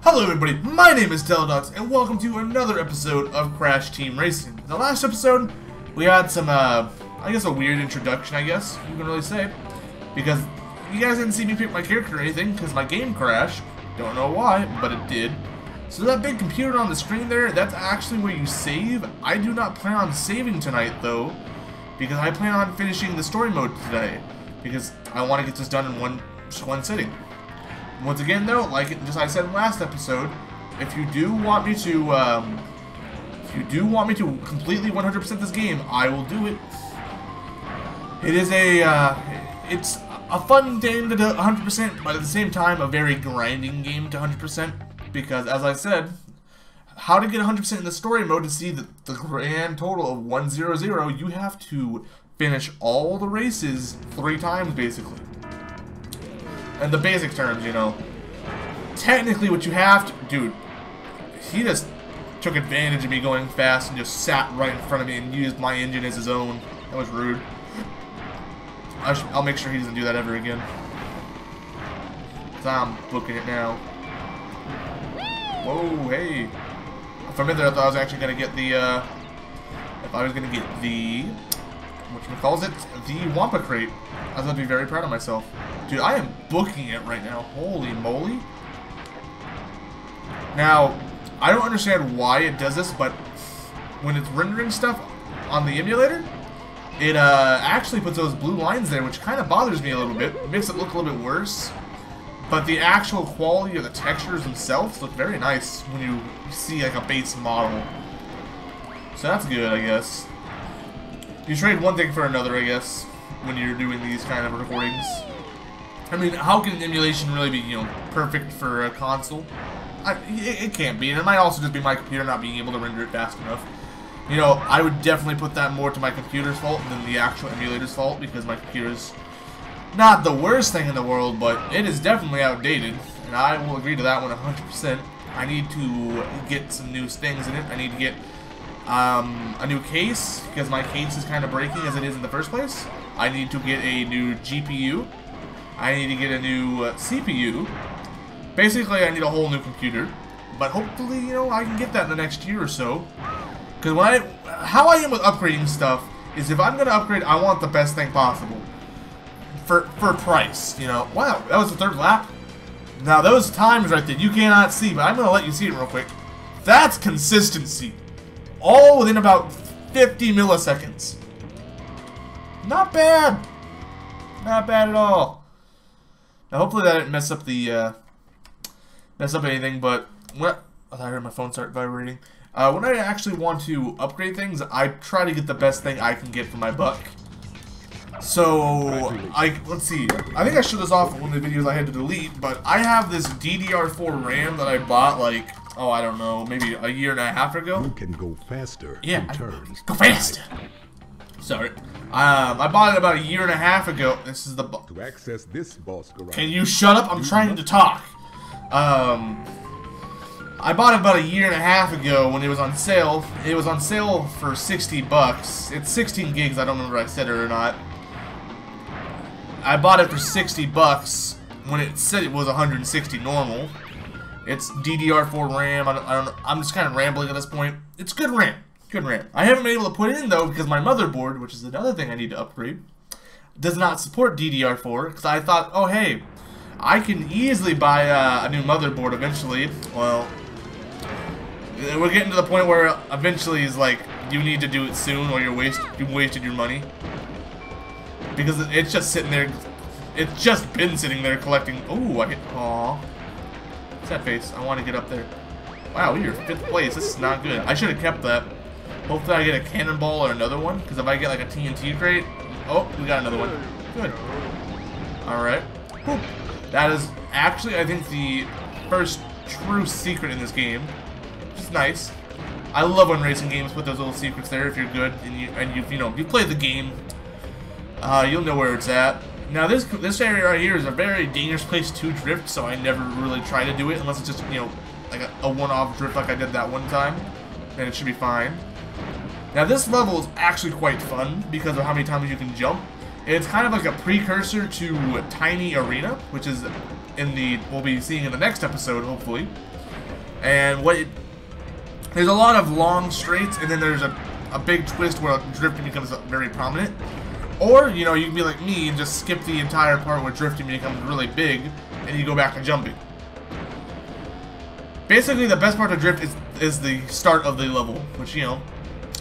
Hello everybody, my name is Teledox, and welcome to another episode of Crash Team Racing. In the last episode, we had some, I guess a weird introduction, I guess, you can really say. Because you guys didn't see me pick my character or anything, because my game crashed. Don't know why, but it did. So that big computer on the screen there, that's actually where you save. I do not plan on saving tonight, though, because I plan on finishing the story mode today. Because I want to get this done in one sitting. Once again, though, like just I said in the last episode, if you do want me to, completely 100% this game, I will do it. It is it's a fun game to do 100%, but at the same time, a very grinding game to 100%. Because, as I said, how to get 100% in the story mode to see the grand total of 100, you have to finish all the races 3 times, basically. In the basic terms, you know. Technically, what you have to... Dude, he just took advantage of me going fast and just sat right in front of me and used my engine as his own. That was rude. I'll make sure he doesn't do that ever again. Because I'm booking it now. Whoa, hey. For a minute there, I thought I was actually going to get the... whatchamacallit? The Wampa Crate. I was going to be very proud of myself. Dude, I am booking it right now. Holy moly. Now, I don't understand why it does this, but when it's rendering stuff on the emulator, it actually puts those blue lines there, which kind of bothers me a little bit. It makes it look a little bit worse. But the actual quality of the textures themselves look very nice when you see like a base model. So that's good, I guess. You trade one thing for another, I guess, when you're doing these kind of recordings. I mean, how can an emulation really be, you know, perfect for a console? It can't be, and it might also just be my computer not being able to render it fast enough. You know, I would definitely put that more to my computer's fault than the actual emulator's fault, because my computer's not the worst thing in the world, but it is definitely outdated, and I will agree to that one 100%. I need to get some new things in it. I need to get a new case, because my case is kind of breaking as it is in the first place. I need to get a new GPU. I need to get a new CPU. Basically, I need a whole new computer. But hopefully, you know, I can get that in the next year or so. Because how I am with upgrading stuff is if I'm going to upgrade, I want the best thing possible. For price, you know. Wow, that was the 3rd lap. Now, those times right there, you cannot see, but I'm going to let you see it real quick. That's consistency. All within about 50 milliseconds. Not bad. Not bad at all. Now, hopefully that didn't mess up anything, but I thought I heard my phone start vibrating. When I actually want to upgrade things, I try to get the best thing I can get for my buck. So, let's see. I think I showed this off in one of the videos I had to delete, but I have this DDR4 RAM that I bought, like, oh, I don't know, maybe a year and a half ago. You can go faster. Yeah, go faster. Sorry. I bought it about a year and a half ago. This is the to access this boss garage. Can you shut up? I'm trying to talk. I bought it about a year and a half ago when it was on sale. It was on sale for 60 bucks. It's 16 gigs. I don't remember if I said it or not. I bought it for 60 bucks when it said it was 160 normal. It's DDR4 RAM. I don't know. I'm just kind of rambling at this point. It's good RAM. Good RAM. I haven't been able to put it in, though, because my motherboard, which is another thing I need to upgrade, does not support DDR4, because I thought, oh, hey, I can easily buy a new motherboard eventually. Well, we're getting to the point where eventually is like, you need to do it soon, or you wasted your money. Because it's just sitting there, it's just been sitting there collecting, ooh, aw. What's that face? I want to get up there. Wow, we are 5th place. This is not good. I should have kept that. Hopefully I get a cannonball or another one, because if I get like a TNT crate... Oh, we got another one. Good. Alright. That is actually, I think, the first true secret in this game. Which is nice. I love when racing games put those little secrets there if you're good and you've played the game. You'll know where it's at. Now this area right here is a very dangerous place to drift, so I never really try to do it unless it's just, you know, like a one-off drift like I did that one time. And it should be fine. Now this level is actually quite fun because of how many times you can jump. It's kind of like a precursor to Tiny Arena, which is we'll be seeing in the next episode, hopefully. And there's a lot of long straights, and then there's a big twist where drifting becomes very prominent. Or, you know, you can be like me and just skip the entire part where drifting becomes really big, and you go back to jumping. Basically, the best part of drift is the start of the level, which, you know,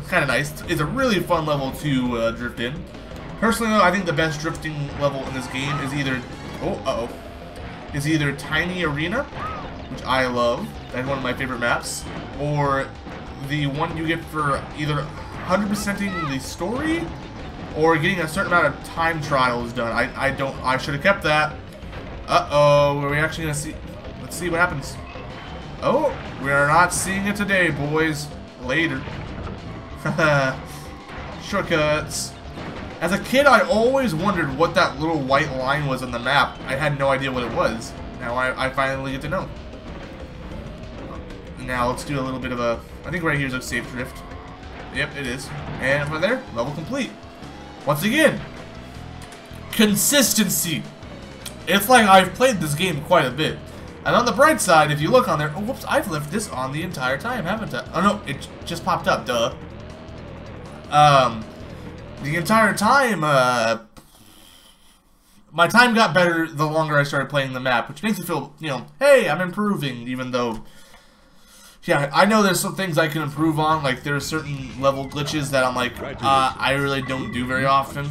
is kind of nice. It's a really fun level to drift in. Personally, though, I think the best drifting level in this game is either Tiny Arena, which I love. That's one of my favorite maps, or the one you get for either 100%ing the story or getting a certain amount of time trials done. I should have kept that. Uh-oh, are we actually gonna see? Let's see what happens. Oh, we are not seeing it today, boys. Later. Shortcuts. As a kid, I always wondered what that little white line was on the map. I had no idea what it was. Now I finally get to know. Now let's do a little bit of a... I think right here is a safe drift. Yep, it is. And from there, level complete. Once again, consistency. It's like I've played this game quite a bit. And on the bright side, if you look on there... Oh, whoops, I've left this on the entire time, haven't I? Oh, no, it just popped up, duh. The entire time, my time got better the longer I started playing the map, which makes me feel, you know, hey, I'm improving, even though... Yeah, I know there's some things I can improve on, like there's certain level glitches that I'm like, I really don't do very often.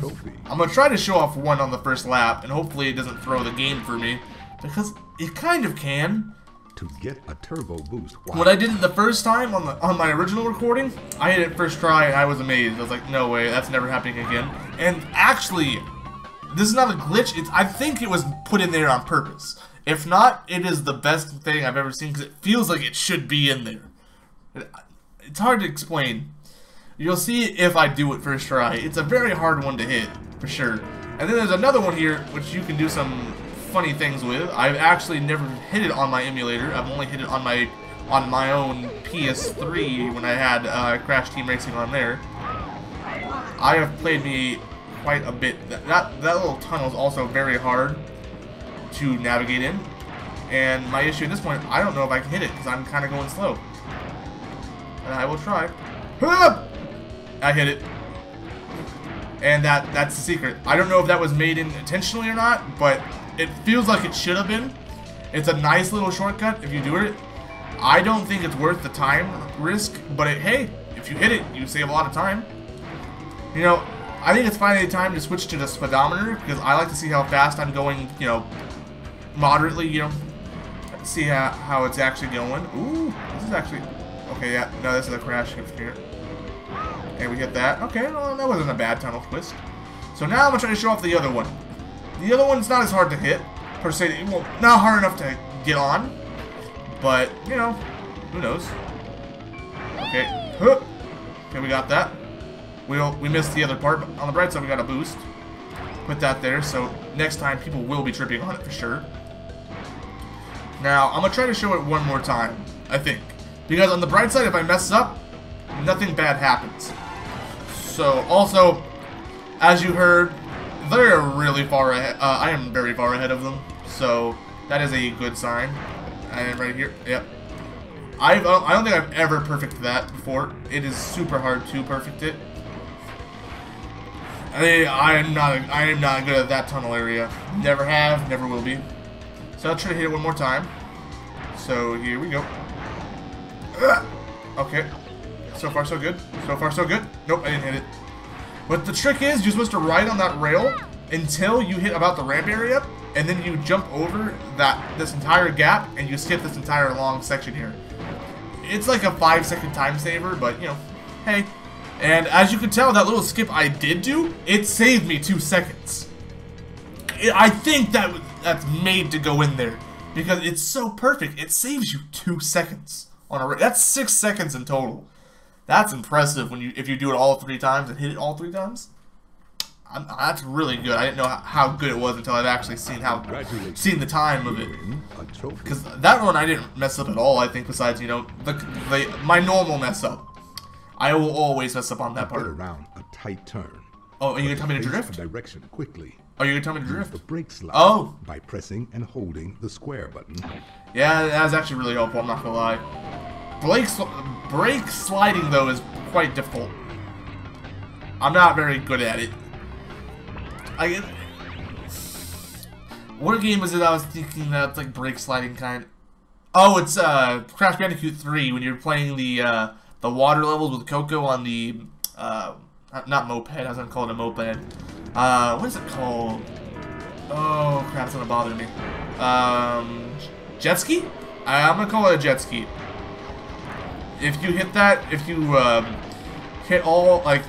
I'm gonna try to show off one on the first lap, and hopefully it doesn't throw the game for me, because it kind of can. To get a turbo boost. Wow. What I did it the first time on my original recording, I hit it first try and I was amazed. I was like, no way, that's never happening again. And actually, this is not a glitch. I think it was put in there on purpose. If not, it is the best thing I've ever seen because it feels like it should be in there. It's hard to explain. You'll see if I do it first try. It's a very hard one to hit, for sure. And then there's another one here, which you can do some funny things with. I've actually never hit it on my emulator. I've only hit it on my own PS3 when I had Crash Team Racing on there. I have played me quite a bit. That little tunnel is also very hard to navigate in. And my issue at this point, I don't know if I can hit it because I'm kind of going slow. And I will try. I hit it. And that's the secret. I don't know if that was made intentionally or not, but it feels like it should have been. It's a nice little shortcut if you do it. I don't think it's worth the time risk, but hey, if you hit it, you save a lot of time. You know, I think it's finally time to switch to the speedometer because I like to see how fast I'm going, you know, moderately, you know, see how it's actually going. Ooh, this is actually, okay, yeah, no, this is a crash here. Okay, we hit that. Okay, well, that wasn't a bad tunnel twist. So now I'm going to try to show off the other one. The other one's not as hard to hit, per se. Well, not hard enough to get on, but, you know, who knows. Okay, okay, we got that. We missed the other part, but on the bright side, we got a boost. Put that there, so next time people will be tripping on it for sure. Now, I'm going to try to show it one more time, I think. Because on the bright side, if I mess up, nothing bad happens. So, also, as you heard, they're really far ahead. I am very far ahead of them, so that is a good sign. And right here, yep. I don't think I've ever perfected that before. It is super hard to perfect it. I am not good at that tunnel area. Never have, never will be. So I'll try to hit it one more time. So here we go. Okay. So far so good. So far so good. Nope, I didn't hit it. But the trick is, you're supposed to ride on that rail until you hit about the ramp area, and then you jump over this entire gap, and you skip this entire long section here. It's like a 5-second time saver, but, you know, hey. And as you can tell, that little skip I did do, it saved me 2 seconds. I think that's made to go in there, because it's so perfect. It saves you 2 seconds on a rail. That's 6 seconds in total. That's impressive if you do it all 3 times and hit it all 3 times. That's really good. I didn't know how good it was until I've actually seen the time of it. Because that one I didn't mess up at all. I think besides, you know, my normal mess up, I will always mess up on that part. Around a tight turn. Oh, are you gonna tell me to drift? Direction quickly. Oh, you're gonna tell me to Use drift? the brake slide Oh. by pressing and holding the square button. Yeah, that was actually really helpful, I'm not gonna lie. Brake sliding, though, is quite difficult. I'm not very good at it. What game was it I was thinking that's like brake sliding kind? Oh, it's Crash Bandicoot 3 when you're playing the water levels with Coco on the not moped. I was gonna call it a moped. What is it called? Oh crap, it's gonna bother me. Jetski? I'm gonna call it a jet ski. If you hit that, if you hit all like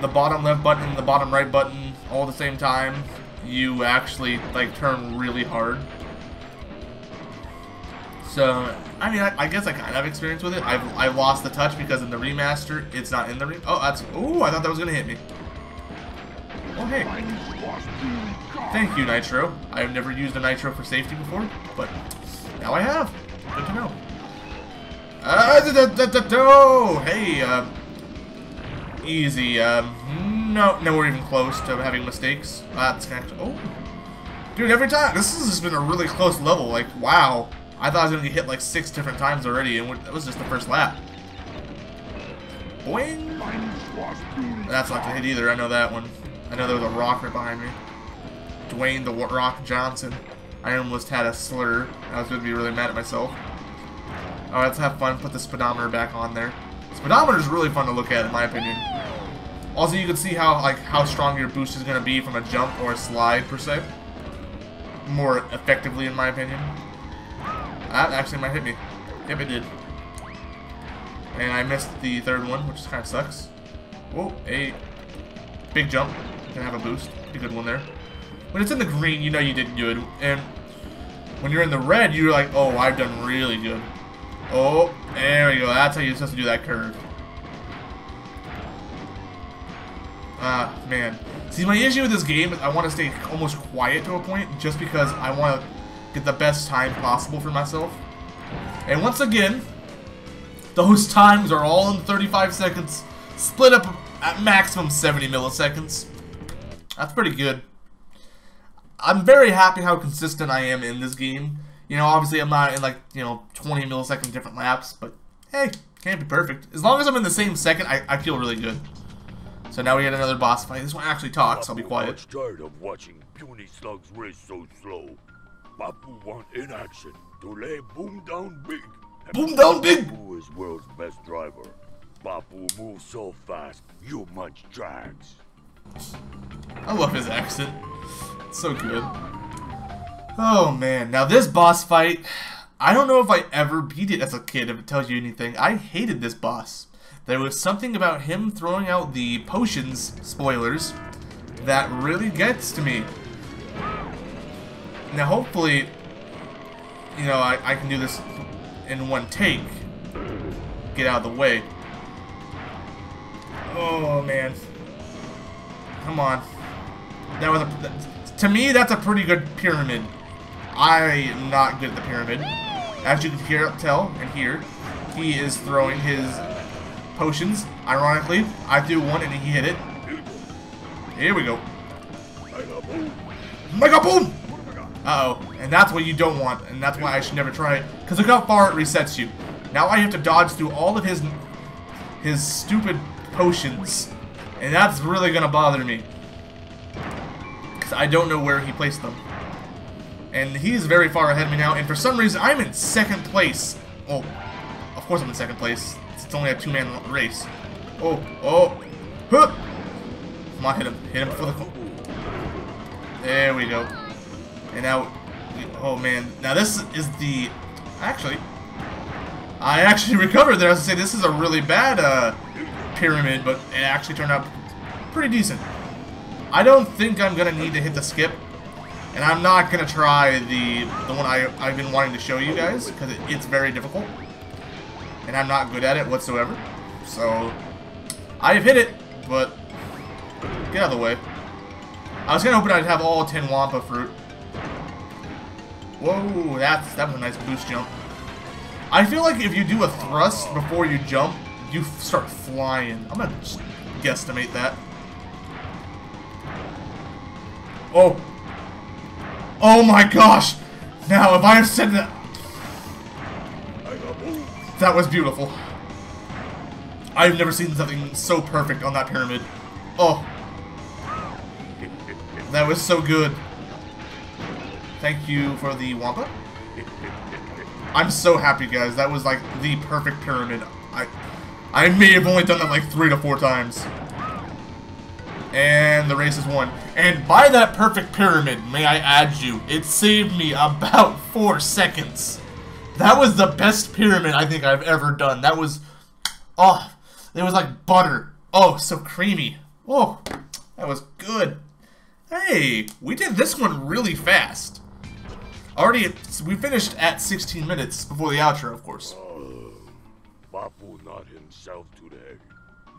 the bottom left button and the bottom right button all at the same time, you actually like turn really hard. So I mean, I guess I kind of have experience with it. I've lost the touch because in the remaster it's not in the oh that's ooh, I thought that was gonna hit me. Oh hey, thank you Nitro. I've never used a Nitro for safety before, but now I have. Good to know. Hey, easy. No, we're even close to having mistakes. That's actually, oh, dude, every time this has just been a really close level. Like, wow, I thought I was gonna get hit like 6 different times already, and that was just the first lap. Boing. That's not gonna hit either. I know that one. I know there was a rock right behind me. Dwayne the Rock Johnson. I almost had a slur. I was gonna be really mad at myself. Alright, let's have fun. Put the speedometer back on there. Speedometer is really fun to look at, in my opinion. Also, you can see how strong your boost is gonna be from a jump or a slide per se. More effectively, in my opinion. That actually might hit me. Yep, it did. And I missed the third one, which kind of sucks. Whoa, a big jump. Gonna have a boost. Pretty good one there. When it's in the green, you know you did good. And when you're in the red, you're like, oh, I've done really good. Oh, there we go. That's how you're supposed to do that curve. Man. See, my issue with this game is I want to stay almost quiet to a point just because I want to get the best time possible for myself. And once again, those times are all in 35 seconds, split up at maximum 70 milliseconds. That's pretty good. I'm very happy how consistent I am in this game. You know, obviously I'm not in like, you know, 20 millisecond different laps, but hey, can't be perfect. As long as I'm in the same second, I feel really good. So now we get another boss fight. This one actually talks, I'll be quiet. I'm tired of watching puny slugs race so slow. Bapu want in action to lay boom down big. Boom down big! Bapu is world's best driver. Bapu moves so fast, you munch drags. I love his accent. It's so good. Oh man, now this boss fight, I don't know if I ever beat it as a kid, if it tells you anything. I hated this boss. There was something about him throwing out the potions, spoilers, that really gets to me. Now hopefully, you know, I can do this in one take. Get out of the way. Oh man. Come on. That was to me, that's a pretty good pyramid. I'm not good at the pyramid. As you can tell and hear, he is throwing his potions. Ironically, I threw one and he hit it. Here we go. Mega boom! Uh-oh. And that's what you don't want, and that's why I should never try it. Because look how far it resets you. Now I have to dodge through all of his stupid potions. And that's really gonna bother me. Because I don't know where he placed them. And he's very far ahead of me now, and for some reason I'm in second place. Oh, of course I'm in second place. It's only a 2-man race. Oh, huh. Come on, hit him for the. There we go. And now, oh man, now this is the. I actually recovered there. I was gonna say this is a really bad pyramid, but it actually turned out pretty decent. I don't think I'm gonna need to hit the skip. And I'm not going to try the one I've been wanting to show you guys, because it's very difficult. And I'm not good at it whatsoever. So, I've hit it, but get out of the way. I was kind of hoping I'd have all 10 Wampa fruit. Whoa, that was a nice boost jump. I feel like if you do a thrust before you jump, you start flying. I'm going to just guesstimate that. Oh. Oh my gosh. Now, if I have said that... That was beautiful. I've never seen something so perfect on that pyramid. Oh. That was so good. Thank you for the Wampa. I'm so happy, guys. That was like the perfect pyramid. I may have only done that like 3 to 4 times. And the race is won. And by that perfect pyramid, may I add you, it saved me about 4 seconds. That was the best pyramid I think I've ever done. That was, oh, it was like butter. Oh, so creamy. Oh, that was good. Hey, we did this one really fast. Already, we finished at 16 minutes before the outro, of course. Bapu not himself today.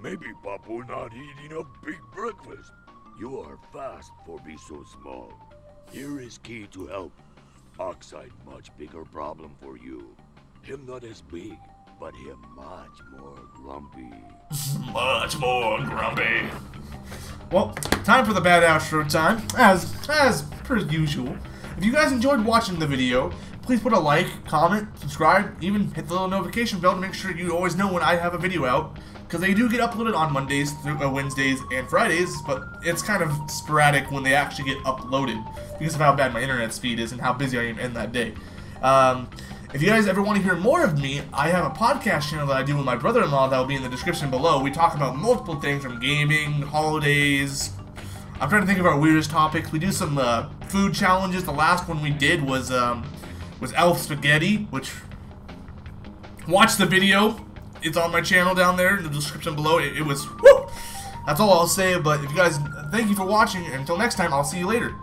Maybe Bapu not eating a big breakfast. You are fast for be so small. Here is key to help. Oxide much bigger problem for you. Him not as big, but him much more grumpy. Much more grumpy. Well, time for the bad outro time, as per usual. If you guys enjoyed watching the video, please put a like, comment, subscribe, even hit the little notification bell to make sure you always know when I have a video out. Because they do get uploaded on Mondays, Wednesdays, and Fridays, but it's kind of sporadic when they actually get uploaded because of how bad my internet speed is and how busy I am in that day. If you guys ever want to hear more of me, I have a podcast channel that I do with my brother-in-law that will be in the description below. We talk about multiple things from gaming, holidays. I'm trying to think of our weirdest topics. We do some food challenges. The last one we did was elf spaghetti, which, watch the video. It's on my channel down there in the description below. It was, woo! That's all I'll say, but if you guys, thank you for watching, and until next time, I'll see you later.